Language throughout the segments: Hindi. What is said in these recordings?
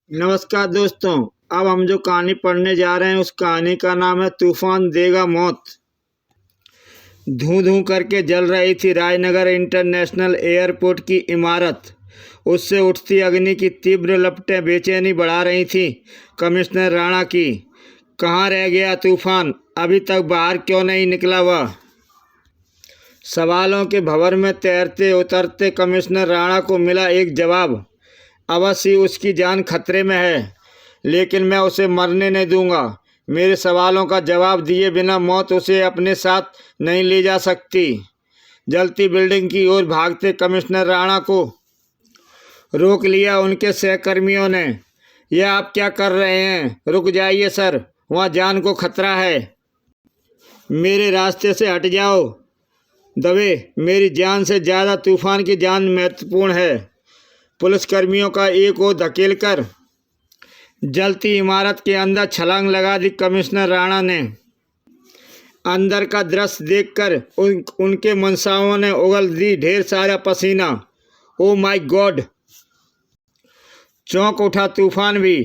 नमस्कार दोस्तों। अब हम जो कहानी पढ़ने जा रहे हैं उस कहानी का नाम है तूफान देगा मौत। धूं धूं करके जल रही थी राजनगर इंटरनेशनल एयरपोर्ट की इमारत। उससे उठती अग्नि की तीव्र लपटें बेचैनी बढ़ा रही थीं कमिश्नर राणा की। कहाँ रह गया तूफान? अभी तक बाहर क्यों नहीं निकला वह? सवालों के भंवर में तैरते उतरते कमिश्नर राणा को मिला एक जवाब। अवश्य उसकी जान खतरे में है, लेकिन मैं उसे मरने नहीं दूंगा। मेरे सवालों का जवाब दिए बिना मौत उसे अपने साथ नहीं ले जा सकती। जलती बिल्डिंग की ओर भागते कमिश्नर राणा को रोक लिया उनके सहकर्मियों ने। यह आप क्या कर रहे हैं? रुक जाइए सर, वहाँ जान को खतरा है। मेरे रास्ते से हट जाओ। दबे, मेरी जान से ज़्यादा तूफान की जान महत्वपूर्ण है। पुलिसकर्मियों का एक ओर धकेलकर जलती इमारत के अंदर छलांग लगा दी कमिश्नर राणा ने। अंदर का दृश्य देखकर उनके मनसाओं ने उगल दी ढेर सारा पसीना। Oh my God! चौंक उठा तूफान भी।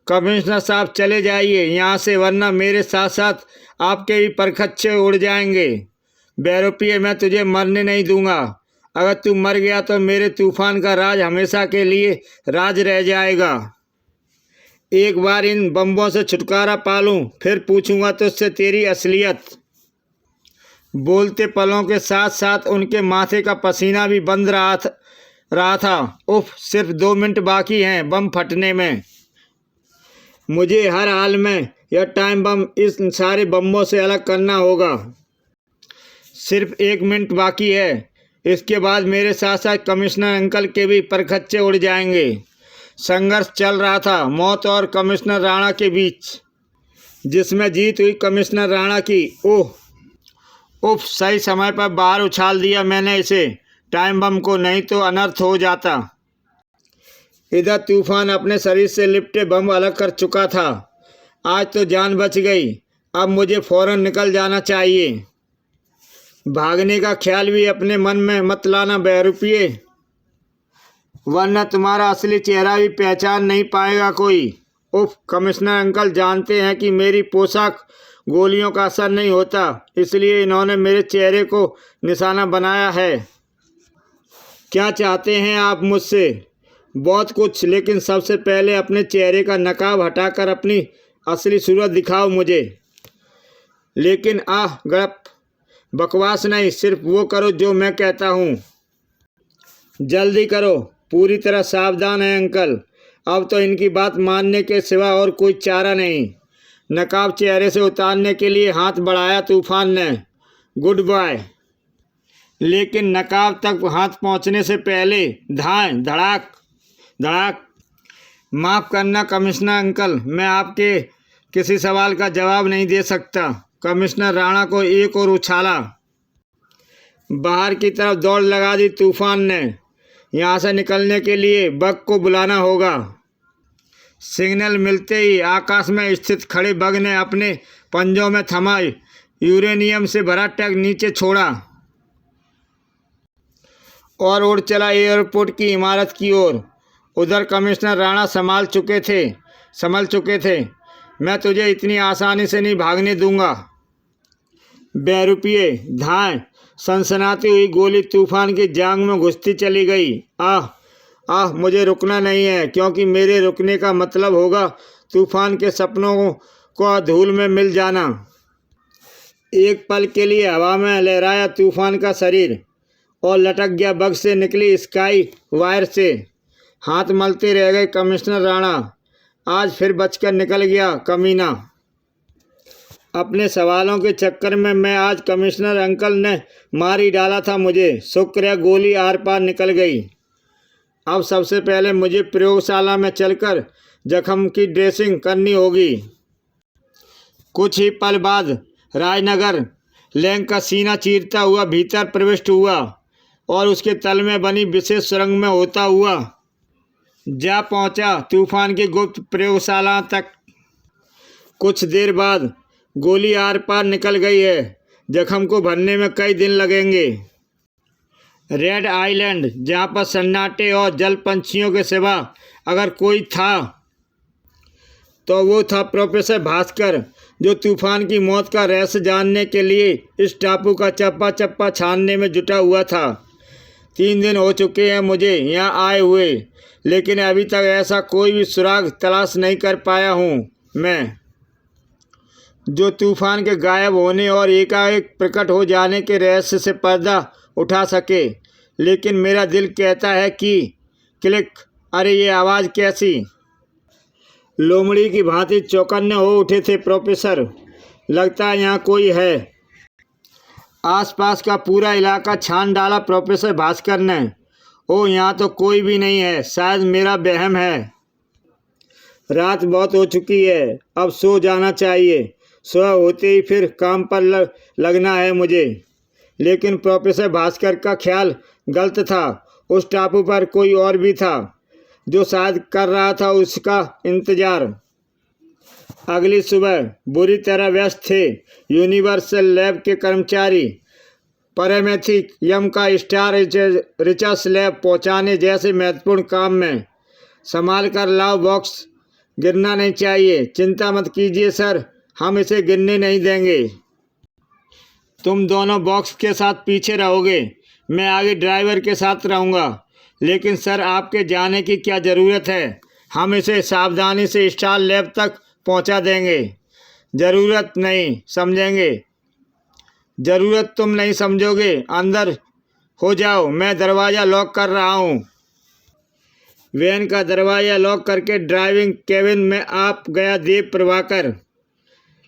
कमिश्नर साहब, चले जाइए यहाँ से, वरना मेरे साथ साथ आपके भी परखच्चे उड़ जाएंगे। बेरुपये, मैं तुझे मरने नहीं दूंगा। अगर तू मर गया तो मेरे तूफान का राज हमेशा के लिए राज रह जाएगा। एक बार इन बम्बों से छुटकारा पा लूं, फिर पूछूंगा तुझसे तेरी असलियत। बोलते पलों के साथ साथ उनके माथे का पसीना भी बंद रहा था। उफ, सिर्फ 2 मिनट बाकी हैं बम फटने में। मुझे हर हाल में यह टाइम बम इस सारे बम्बों से अलग करना होगा। सिर्फ 1 मिनट बाकी है। इसके बाद मेरे साथ साथ कमिश्नर अंकल के भी परखच्चे उड़ जाएंगे। संघर्ष चल रहा था मौत और कमिश्नर राणा के बीच, जिसमें जीत हुई कमिश्नर राणा की। उफ, सही समय पर बाहर उछाल दिया मैंने इसे, टाइम बम को, नहीं तो अनर्थ हो जाता। इधर तूफान अपने शरीर से लिपटे बम अलग कर चुका था। आज तो जान बच गई। अब मुझे फौरन निकल जाना चाहिए। भागने का ख्याल भी अपने मन में मत लाना बेरुपये, वरना तुम्हारा असली चेहरा भी पहचान नहीं पाएगा कोई। उफ, कमिश्नर अंकल जानते हैं कि मेरी पोशाक गोलियों का असर नहीं होता, इसलिए इन्होंने मेरे चेहरे को निशाना बनाया है। क्या चाहते हैं आप मुझसे? बहुत कुछ, लेकिन सबसे पहले अपने चेहरे का नकाब हटाकर अपनी असली सूरत दिखाओ मुझे। लेकिन गड़प, बकवास नहीं, सिर्फ वो करो जो मैं कहता हूँ। जल्दी करो, पूरी तरह सावधान है अंकल। अब तो इनकी बात मानने के सिवा और कोई चारा नहीं। नकाब चेहरे से उतारने के लिए हाथ बढ़ाया तूफान ने। Good bye. लेकिन नकाब तक हाथ पहुँचने से पहले धाएं, धड़ाक धड़ाक। माफ़ करना कमिश्नर अंकल, मैं आपके किसी सवाल का जवाब नहीं दे सकता। कमिश्नर राणा को एक और उछाला। बाहर की तरफ दौड़ लगा दी तूफान ने। यहाँ से निकलने के लिए बग को बुलाना होगा। सिग्नल मिलते ही आकाश में स्थित खड़े बग ने अपने पंजों में थमा यूरेनियम से भरा टैंक नीचे छोड़ा और उड़ चला एयरपोर्ट की इमारत की ओर। उधर कमिश्नर राणा संभल चुके थे। मैं तुझे इतनी आसानी से नहीं भागने दूंगा बेरुपये। धाएं, सनसनाती हुई गोली तूफान की जांघ में घुसती चली गई। मुझे रुकना नहीं है, क्योंकि मेरे रुकने का मतलब होगा तूफान के सपनों को धूल में मिल जाना। एक पल के लिए हवा में लहराया तूफान का शरीर और लटक गया बग से निकली स्काई वायर से। हाथ मलते रह गए कमिश्नर राणा। आज फिर बचकर निकल गया कमीना। अपने सवालों के चक्कर में मैं आज कमिश्नर अंकल ने मार ही डाला था मुझे। शुक्र है गोली आर पार निकल गई। अब सबसे पहले मुझे प्रयोगशाला में चलकर जख्म की ड्रेसिंग करनी होगी। कुछ ही पल बाद राजनगर लैंग का सीना चीरता हुआ भीतर प्रविष्ट हुआ और उसके तल में बनी विशेष सुरंग में होता हुआ जा पहुंचा तूफान की गुप्त प्रयोगशाला तक। कुछ देर बाद गोली आर पार निकल गई है। जख्म को भरने में कई दिन लगेंगे। रेड आइलैंड, जहाँ पर सन्नाटे और जल पंछियों के सिवा अगर कोई था तो वो था प्रोफेसर भास्कर, जो तूफान की मौत का रहस्य जानने के लिए इस टापू का चप्पा चप्पा छानने में जुटा हुआ था। 3 दिन हो चुके हैं मुझे यहाँ आए हुए, लेकिन अभी तक ऐसा कोई भी सुराग तलाश नहीं कर पाया हूँ मैं, जो तूफान के गायब होने और एकाएक प्रकट हो जाने के रहस्य से पर्दा उठा सके। लेकिन मेरा दिल कहता है कि क्लिक, अरे ये आवाज़ कैसी? लोमड़ी की भांति चौकन्ने हो उठे थे प्रोफेसर। लगता है यहाँ कोई है। आसपास का पूरा इलाका छान डाला प्रोफेसर भास्कर ने। ओ, यहाँ तो कोई भी नहीं है, शायद मेरा वहम है। रात बहुत हो चुकी है, अब सो जाना चाहिए। सुबह होते ही फिर काम पर लगना है मुझे। लेकिन प्रोफेसर भास्कर का ख्याल गलत था। उस टापू पर कोई और भी था, जो शायद कर रहा था उसका इंतजार। अगली सुबह बुरी तरह व्यस्त थे यूनिवर्सल लैब के कर्मचारी। पैरामेथियम का स्टार रिसर्च लैब पहुंचाने जैसे महत्वपूर्ण काम में। संभाल कर लाओ, बॉक्स गिरना नहीं चाहिए। चिंता मत कीजिए सर, हम इसे गिरने नहीं देंगे। तुम दोनों बॉक्स के साथ पीछे रहोगे, मैं आगे ड्राइवर के साथ रहूँगा। लेकिन सर, आपके जाने की क्या ज़रूरत है? हम इसे सावधानी से स्टार लैब तक पहुंचा देंगे। ज़रूरत नहीं समझेंगे। ज़रूरत तुम नहीं समझोगे। अंदर हो जाओ, मैं दरवाज़ा लॉक कर रहा हूँ। वैन का दरवाज़ा लॉक करके ड्राइविंग केबिन में आप गया देव प्रभाकर।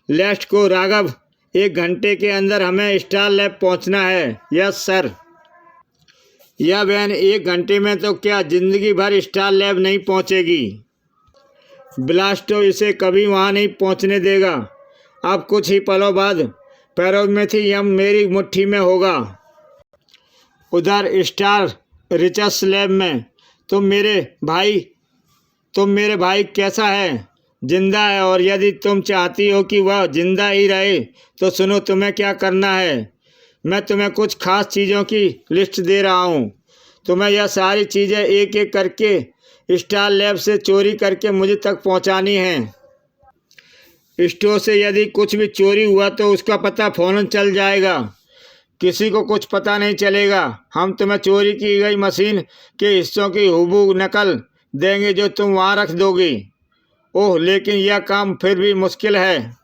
लेफ्ट को राघव, 1 घंटे के अंदर हमें स्टार लैब पहुंचना है। Yes sir. यह वैन 1 घंटे में तो क्या, जिंदगी भर स्टार लैब नहीं पहुंचेगी। ब्लास्टो इसे कभी वहां नहीं पहुंचने देगा। अब कुछ ही पलों बाद पैरामेथियम मेरी मुट्ठी में होगा। उधर स्टार रिसर्च लैब में तुम मेरे भाई कैसा है? जिंदा है, और यदि तुम चाहती हो कि वह जिंदा ही रहे तो सुनो, तुम्हें क्या करना है। मैं तुम्हें कुछ खास चीज़ों की लिस्ट दे रहा हूँ। तुम्हें यह सारी चीज़ें एक एक करके स्टार लैब से चोरी करके मुझे तक पहुँचानी हैं। स्टोर से यदि कुछ भी चोरी हुआ तो उसका पता फ़ौरन चल जाएगा। किसी को कुछ पता नहीं चलेगा। हम तुम्हें चोरी की गई मशीन के हिस्सों की हूबहू नकल देंगे जो तुम वहाँ रख दोगी। ओह, लेकिन यह काम फिर भी मुश्किल है।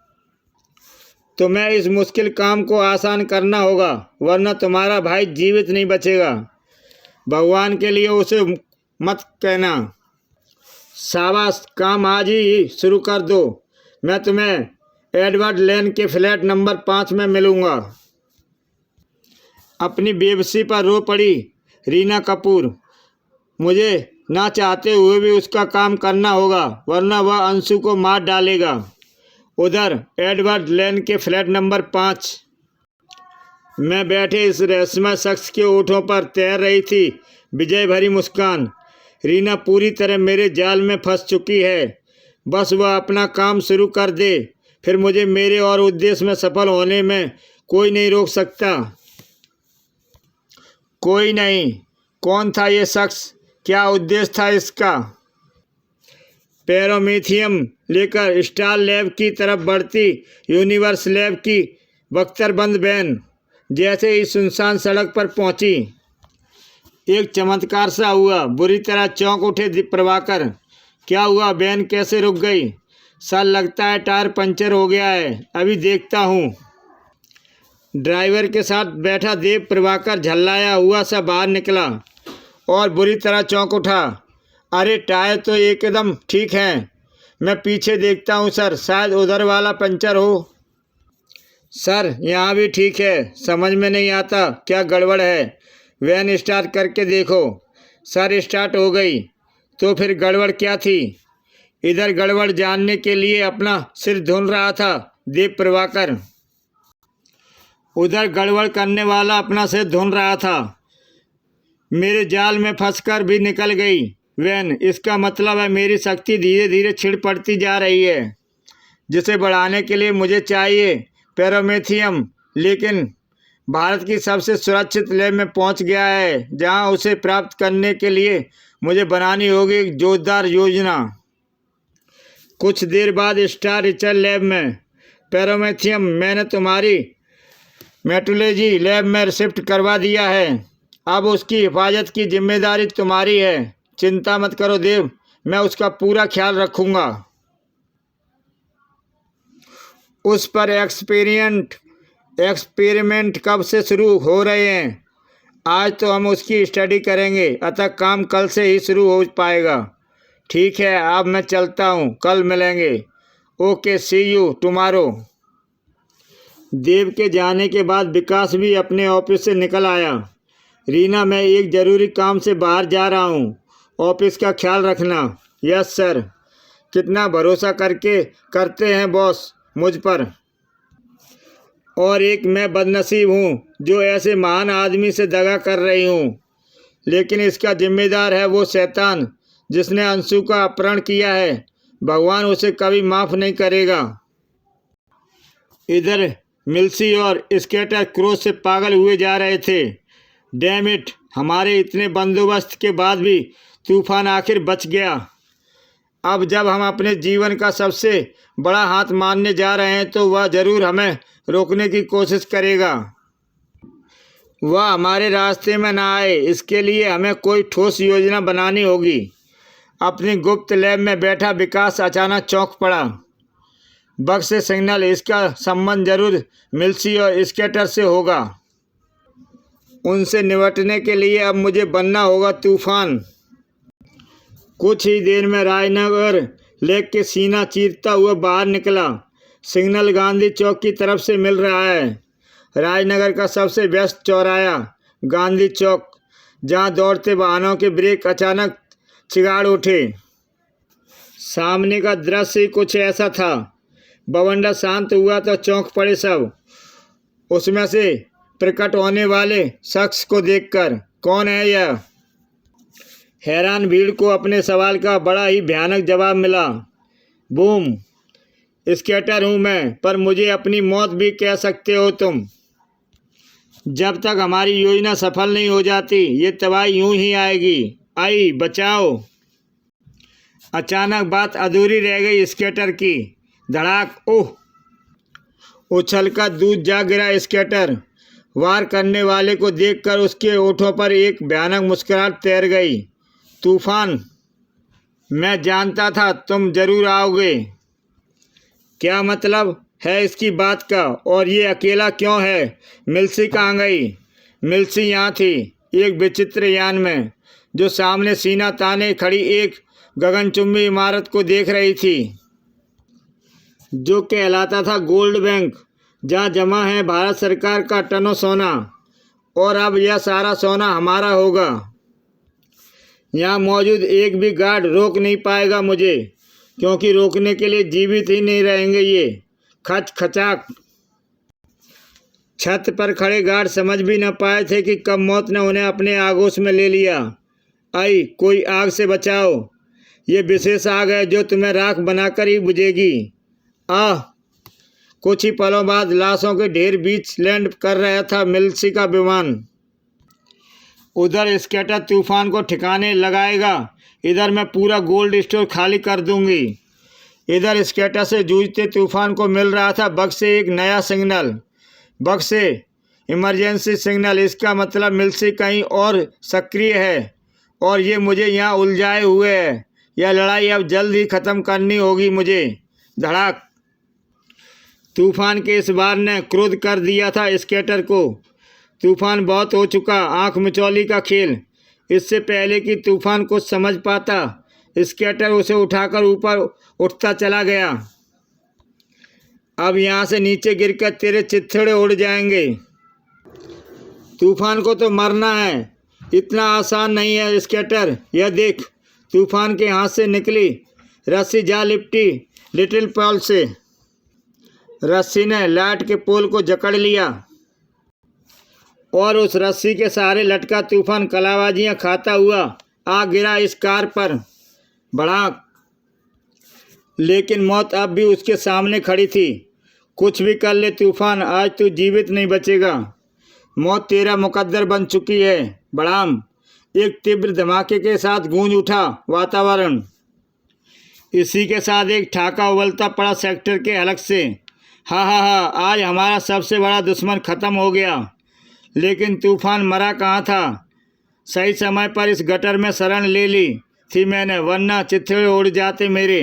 तुम्हें इस मुश्किल काम को आसान करना होगा, वरना तुम्हारा भाई जीवित नहीं बचेगा। भगवान के लिए उसे मत कहना। शाबाश, काम आज ही शुरू कर दो। मैं तुम्हें एडवर्ड लेन के फ्लैट नंबर 5 में मिलूँगा। अपनी बेबसी पर रो पड़ी रीना कपूर। मुझे ना चाहते हुए भी उसका काम करना होगा, वरना वह अंशु को मार डालेगा। उधर एडवर्ड लेन के फ्लैट नंबर 5 में बैठे इस रहस्यमय शख्स के ओठों पर तैर रही थी विजय भरी मुस्कान। रीना पूरी तरह मेरे जाल में फंस चुकी है। बस वह अपना काम शुरू कर दे, फिर मुझे मेरे और उद्देश्य में सफल होने में कोई नहीं रोक सकता। कोई नहीं। कौन था ये शख्स? क्या उद्देश्य था इसका? पैरामेथियम लेकर स्टार लैब की तरफ बढ़ती यूनिवर्स लैब की बख्तरबंद वैन जैसे ही सुनसान सड़क पर पहुंची, एक चमत्कार सा हुआ। बुरी तरह चौंक उठे प्रभाकर। क्या हुआ? वैन कैसे रुक गई? सर, लगता है टायर पंचर हो गया है, अभी देखता हूँ। ड्राइवर के साथ बैठा देव प्रभाकर झल्लाया हुआ सा बाहर निकला और बुरी तरह चौंक उठा। अरे, टायर तो एकदम ठीक है। मैं पीछे देखता हूँ सर, शायद उधर वाला पंचर हो। सर, यहाँ भी ठीक है। समझ में नहीं आता क्या गड़बड़ है। वैन स्टार्ट करके देखो। सर, स्टार्ट हो गई। तो फिर गड़बड़ क्या थी? इधर गड़बड़ जानने के लिए अपना सिर धुन रहा था देव प्रभाकर। उधर गड़बड़ करने वाला अपना सिर धुन रहा था। मेरे जाल में फंसकर भी निकल गई वैन। इसका मतलब है मेरी शक्ति धीरे धीरे छिड़ पड़ती जा रही है, जिसे बढ़ाने के लिए मुझे चाहिए पैरामेथियम। लेकिन भारत की सबसे सुरक्षित लैब में पहुंच गया है, जहां उसे प्राप्त करने के लिए मुझे बनानी होगी एक जोरदार योजना। कुछ देर बाद स्टार रिसर्च लैब में पैरामेथियम मैंने तुम्हारी मेट्रोलॉजी लैब में शिफ्ट करवा दिया है। अब उसकी हिफाजत की जिम्मेदारी तुम्हारी है। चिंता मत करो देव, मैं उसका पूरा ख्याल रखूँगा। उस पर एक्सपेरिमेंट कब से शुरू हो रहे हैं? आज तो हम उसकी स्टडी करेंगे, अतः काम कल से ही शुरू हो पाएगा। ठीक है, अब मैं चलता हूँ, कल मिलेंगे। Okay, see you tomorrow. Dev के जाने के बाद विकास भी अपने ऑफिस से निकल आया। रीना, मैं एक ज़रूरी काम से बाहर जा रहा हूँ, ऑफिस का ख्याल रखना। Yes sir. कितना भरोसा करते हैं बॉस मुझ पर। और एक मैं बदनसीब हूँ जो ऐसे महान आदमी से दगा कर रही हूँ। लेकिन इसका जिम्मेदार है वो शैतान जिसने अंशु का अपहरण किया है। भगवान उसे कभी माफ़ नहीं करेगा। इधर मिल्सी और स्केटर क्रोध से पागल हुए जा रहे थे। डैम इट, हमारे इतने बंदोबस्त के बाद भी तूफान आखिर बच गया। अब जब हम अपने जीवन का सबसे बड़ा हाथ मारने जा रहे हैं तो वह ज़रूर हमें रोकने की कोशिश करेगा। वह हमारे रास्ते में ना आए, इसके लिए हमें कोई ठोस योजना बनानी होगी। अपनी गुप्त लैब में बैठा विकास अचानक चौंक पड़ा। बग से सिग्नल, इसका संबंध जरूर मिल्सी और स्केटर से होगा। उनसे निपटने के लिए अब मुझे बनना होगा तूफान। कुछ ही देर में राजनगर लेक के सीना चीरता हुआ बाहर निकला। सिग्नल गांधी चौक की तरफ से मिल रहा है। राजनगर का सबसे व्यस्त चौराहा गांधी चौक, जहां दौड़ते वाहनों के ब्रेक अचानक चिगाड़ उठे। सामने का दृश्य कुछ ऐसा था। बवंडर शांत हुआ तो चौंक पड़े सब, उसमें से प्रकट होने वाले शख्स को देखकर। कौन है यह? हैरान भीड़ को अपने सवाल का बड़ा ही भयानक जवाब मिला। बूम, स्केटर हूँ मैं, पर मुझे अपनी मौत भी कह सकते हो तुम। जब तक हमारी योजना सफल नहीं हो जाती ये तबाही यूं ही आएगी। आई बचाओ। अचानक बात अधूरी रह गई स्केटर की। धड़ाक, ओह! उछलकर दूध जा गिरा स्केटर। वार करने वाले को देखकर उसके होठों पर एक भयानक मुस्कुराहट तैर गई। तूफान, मैं जानता था तुम जरूर आओगे। क्या मतलब है इसकी बात का? और ये अकेला क्यों है? मिल्सी कहाँ गई? मिल्सी यहाँ थी, एक विचित्र यान में, जो सामने सीना ताने खड़ी एक गगनचुंबी इमारत को देख रही थी, जो कहलाता था गोल्ड बैंक, जहाँ जमा है भारत सरकार का टनों सोना। और अब यह सारा सोना हमारा होगा। यहाँ मौजूद एक भी गार्ड रोक नहीं पाएगा मुझे, क्योंकि रोकने के लिए जीवित ही नहीं रहेंगे ये। खच खचाक। छत पर खड़े गार्ड समझ भी न पाए थे कि कब मौत ने उन्हें अपने आगोश में ले लिया। आई, कोई आग से बचाओ। ये विशेष आग है जो तुम्हें राख बनाकर ही बुझेगी। आह! कुछ ही पलों बाद लाशों के ढेर बीच लैंड कर रहा था मिल्सी का विमान। उधर स्केटर तूफान को ठिकाने लगाएगा, इधर मैं पूरा गोल्ड स्टोर खाली कर दूंगी। इधर स्केटर से जूझते तूफान को मिल रहा था बग से एक नया सिग्नल। बग से इमरजेंसी सिग्नल। इसका मतलब मिल्सी कहीं और सक्रिय है और ये मुझे यहाँ उलझाए हुए है। यह लड़ाई अब जल्द ही ख़त्म करनी होगी मुझे। धड़ाक। तूफान के इस बार ने क्रोध कर दिया था स्केटर को। तूफान बहुत हो चुका, आंख मिचौली का खेल। इससे पहले कि तूफान कुछ समझ पाता, स्केटर उसे उठाकर ऊपर उठता चला गया। अब यहाँ से नीचे गिरकर तेरे चिथड़े उड़ जाएंगे। तूफान को तो मरना है, इतना आसान नहीं है स्केटर। यह देख, तूफान के हाथ से निकली रस्सी जा लिपटी लिटिल पॉल से। रस्सी ने लाइट के पोल को जकड़ लिया और उस रस्सी के सहारे लटका तूफान कलाबाजियां खाता हुआ आ गिरा इस कार पर। भड़ाक। लेकिन मौत अब भी उसके सामने खड़ी थी। कुछ भी कर ले तूफान, आज तू जीवित नहीं बचेगा। मौत तेरा मुकद्दर बन चुकी है। बड़ाम। एक तीव्र धमाके के साथ गूंज उठा वातावरण। इसी के साथ एक ठाका उबलता पड़ा सेक्टर के हलक से। हा हा हा, आज हमारा सबसे बड़ा दुश्मन ख़त्म हो गया। लेकिन तूफान मरा कहाँ था। सही समय पर इस गटर में शरण ले ली थी मैंने, वरना चिथड़े उड़ जाते मेरे।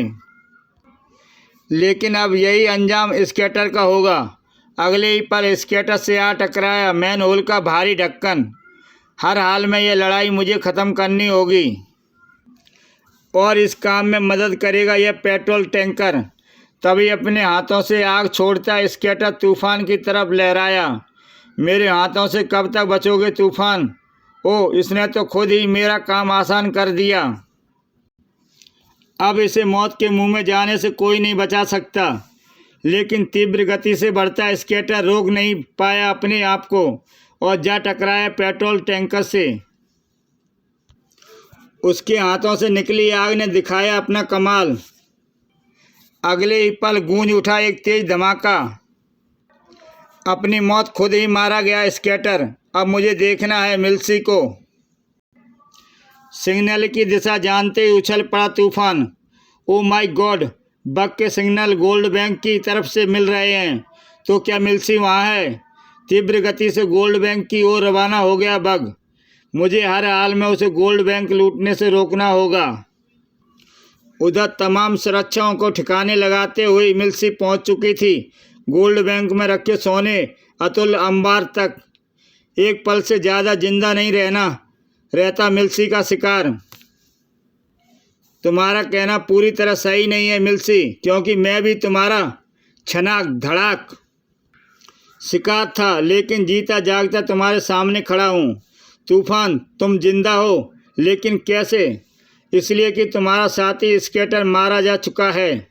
लेकिन अब यही अंजाम स्केटर का होगा। अगले ही पल स्केटर से आ टकराया मैन होल का भारी ढक्कन। हर हाल में यह लड़ाई मुझे ख़त्म करनी होगी और इस काम में मदद करेगा यह पेट्रोल टैंकर। तभी अपने हाथों से आग छोड़ता स्केटर तूफान की तरफ लहराया। मेरे हाथों से कब तक बचोगे तूफान। ओ, इसने तो खुद ही मेरा काम आसान कर दिया। अब इसे मौत के मुंह में जाने से कोई नहीं बचा सकता। लेकिन तीव्र गति से बढ़ता स्केटर रोक नहीं पाया अपने आप को और जा टकराया पेट्रोल टैंकर से। उसके हाथों से निकली आग ने दिखाया अपना कमाल। अगले ही पल गूंज उठा एक तेज धमाका। अपनी मौत खुद ही मारा गया स्केटर। अब मुझे देखना है मिल्सी को। सिग्नल की दिशा जानते ही उछल पड़ा तूफान। ओ माय गॉड, बग के सिग्नल गोल्ड बैंक की तरफ से मिल रहे हैं। तो क्या मिल्सी वहाँ है। तीव्र गति से गोल्ड बैंक की ओर रवाना हो गया बग। मुझे हर हाल में उसे गोल्ड बैंक लूटने से रोकना होगा। उधर तमाम सुरक्षाओं को ठिकाने लगाते हुए मिल्सी पहुंच चुकी थी गोल्ड बैंक में रखे सोने अतुल्य अंबार तक। एक पल से ज़्यादा जिंदा नहीं रहता मिल्सी का शिकार। तुम्हारा कहना पूरी तरह सही नहीं है मिल्सी, क्योंकि मैं भी तुम्हारा छनाक धड़ाक शिकार था, लेकिन जीता जागता तुम्हारे सामने खड़ा हूँ। तूफान, तुम जिंदा हो, लेकिन कैसे। इसलिए कि तुम्हारा साथी स्केटर मारा जा चुका है।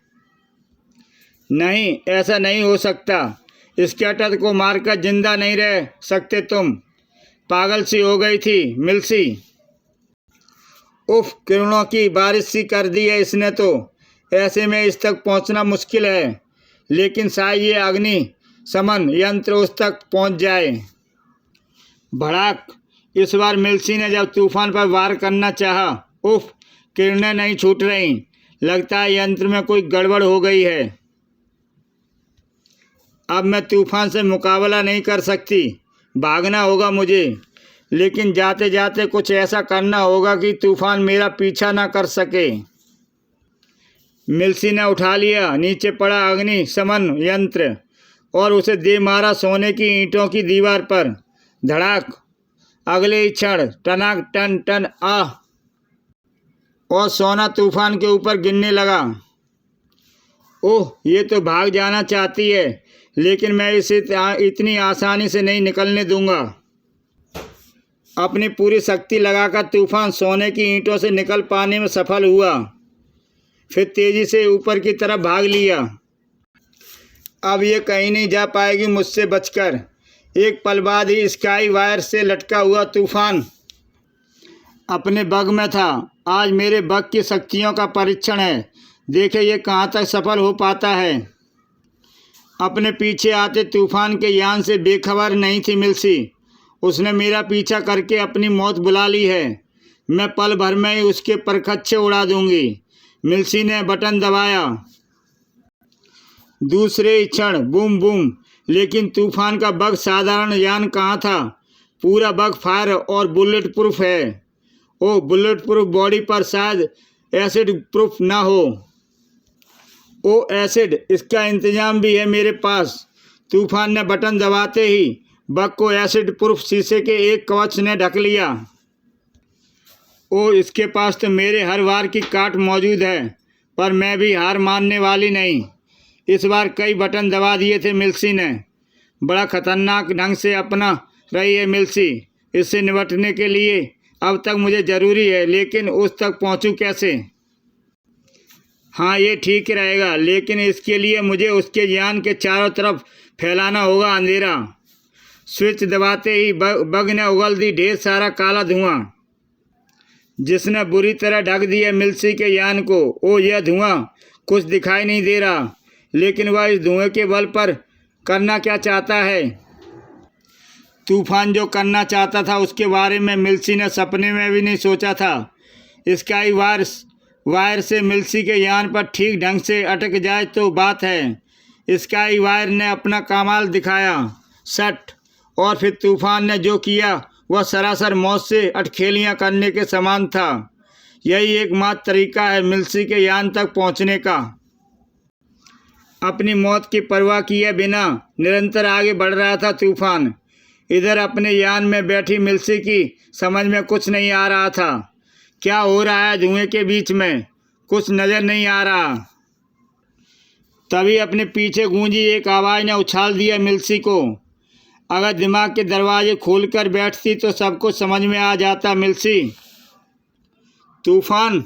नहीं, ऐसा नहीं हो सकता। स्केटर को मारकर जिंदा नहीं रह सकते तुम। पागल सी हो गई थी मिल्सी। उफ, किरणों की बारिश सी कर दी है इसने तो। ऐसे में इस तक पहुंचना मुश्किल है, लेकिन शायद ये अग्नि शमन यंत्र उस तक पहुंच जाए। भड़ाक। इस बार मिल्सी ने जब तूफान पर वार करना चाहा, उफ, किरणें नहीं छूट रहीं। लगता है यंत्र में कोई गड़बड़ हो गई है। अब मैं तूफान से मुकाबला नहीं कर सकती। भागना होगा मुझे, लेकिन जाते जाते कुछ ऐसा करना होगा कि तूफान मेरा पीछा ना कर सके। मिल्सी ने उठा लिया नीचे पड़ा अग्नि शमन यंत्र और उसे दे मारा सोने की ईंटों की दीवार पर। धड़ाक। अगले ही क्षण टनाक टन टन आह, और सोना तूफान के ऊपर गिरने लगा। ओह, ये तो भाग जाना चाहती है, लेकिन मैं इसे इतनी आसानी से नहीं निकलने दूंगा। अपनी पूरी शक्ति लगाकर तूफान सोने की ईंटों से निकल पाने में सफल हुआ। फिर तेजी से ऊपर की तरफ भाग लिया। अब ये कहीं नहीं जा पाएगी मुझसे बचकर। एक पल बाद ही स्काई वायर से लटका हुआ तूफान अपने बग में था। आज मेरे बग की शक्तियों का परीक्षण है। देखे ये कहाँ तक सफल हो पाता है। अपने पीछे आते तूफान के यान से बेखबर नहीं थी मिल्सी। उसने मेरा पीछा करके अपनी मौत बुला ली है। मैं पल भर में ही उसके परखच्चे उड़ा दूंगी। मिल्सी ने बटन दबाया। दूसरे ही क्षण बूम बूम। लेकिन तूफान का बग साधारण यान कहाँ था। पूरा बग फायर और बुलेट प्रूफ है। ओ, बुलेट प्रूफ बॉडी पर शायद एसिड प्रूफ ना हो। ओ एसिड, इसका इंतजाम भी है मेरे पास। तूफान ने बटन दबाते ही बग को एसिड प्रूफ शीशे के एक कवच ने ढक लिया। ओ, इसके पास तो मेरे हर वार की काट मौजूद है, पर मैं भी हार मानने वाली नहीं। इस बार कई बटन दबा दिए थे मिल्सी ने। बड़ा खतरनाक ढंग से अपना रही है मिल्सी। इससे निपटने के लिए अब तक मुझे ज़रूरी है, लेकिन उस तक पहुंचूं कैसे। हाँ, ये ठीक रहेगा, लेकिन इसके लिए मुझे उसके यान के चारों तरफ फैलाना होगा अंधेरा। स्विच दबाते ही बग ने उगल दी ढेर सारा काला धुआं, जिसने बुरी तरह ढक दिया मिल्सी के यान को। ओ, यह धुआं कुछ दिखाई नहीं दे रहा, लेकिन वह इस धुएं के बल पर करना क्या चाहता है। तूफान जो करना चाहता था उसके बारे में मिल्सी ने सपने में भी नहीं सोचा था। स्काई वायर वायर से मिल्सी के यान पर ठीक ढंग से अटक जाए तो बात है। स्काई वायर ने अपना कमाल दिखाया सट, और फिर तूफान ने जो किया वह सरासर मौत से अटखेलियाँ करने के समान था। यही एकमात्र तरीका है मिल्सी के यान तक पहुंचने का। अपनी मौत की परवाह किए बिना निरंतर आगे बढ़ रहा था तूफान। इधर अपने यान में बैठी मिल्सी की समझ में कुछ नहीं आ रहा था। क्या हो रहा है धुएं के बीच में, कुछ नज़र नहीं आ रहा। तभी अपने पीछे गूंजी एक आवाज़ ने उछाल दिया मिल्सी को। अगर दिमाग के दरवाजे खोलकर बैठती तो सब कुछ समझ में आ जाता। मिल्सी, तूफान,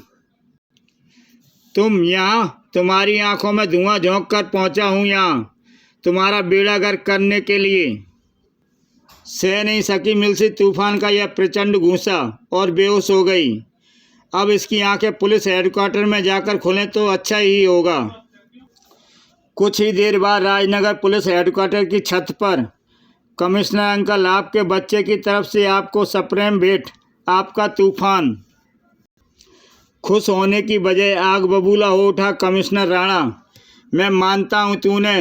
तुम यहाँ? तुम्हारी आंखों में धुआं झोंक कर पहुँचा हूँ यहाँ तुम्हारा बेड़ा गर्क करने के लिए। सह नहीं सकी मिल्सी तूफान का यह प्रचंड गुस्सा और बेहोश हो गई। अब इसकी आंखें पुलिस हेडक्वार्टर में जाकर खुलें तो अच्छा ही होगा। कुछ ही देर बाद राजनगर पुलिस हेडक्वार्टर की छत पर कमिश्नर अंकल आपके बच्चे की तरफ से आपको सप्रेम भेंट, आपका तूफान। खुश होने की बजाय आग बबूला हो उठा कमिश्नर राणा। मैं मानता हूँ तूने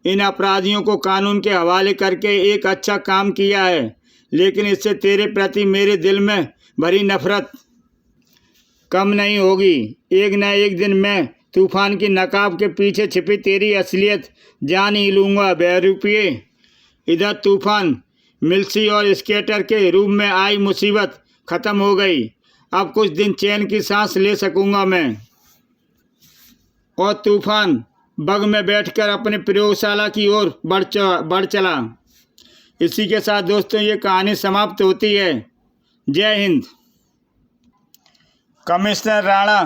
इन अपराधियों को कानून के हवाले करके एक अच्छा काम किया है, लेकिन इससे तेरे प्रति मेरे दिल में भरी नफरत कम नहीं होगी। एक न एक दिन मैं तूफान की नकाब के पीछे छिपी तेरी असलियत जान ही लूँगा बहरूपिये। इधर तूफान, मिल्सी और स्केटर के रूप में आई मुसीबत ख़त्म हो गई। अब कुछ दिन चैन की सांस ले सकूँगा मैं। और तूफान बग में बैठकर अपने प्रयोगशाला की ओर बढ़ चला। इसी के साथ दोस्तों ये कहानी समाप्त होती है। जय हिंद। कमिश्नर राणा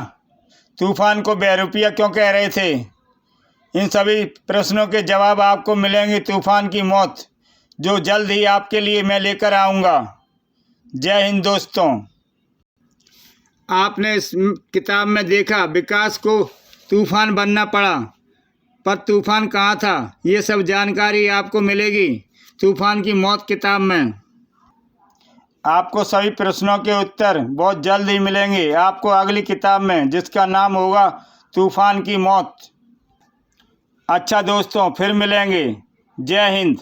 तूफान को बहरूपिया क्यों कह रहे थे? इन सभी प्रश्नों के जवाब आपको मिलेंगे तूफान की मौत, जो जल्द ही आपके लिए मैं लेकर आऊँगा। जय हिंद दोस्तों। आपने इस किताब में देखा विकास को तूफान बनना पड़ा, पर तूफान कहाँ था, ये सब जानकारी आपको मिलेगी तूफान की मौत किताब में। आपको सभी प्रश्नों के उत्तर बहुत जल्द ही मिलेंगे आपको अगली किताब में, जिसका नाम होगा तूफान की मौत। अच्छा दोस्तों, फिर मिलेंगे। जय हिंद।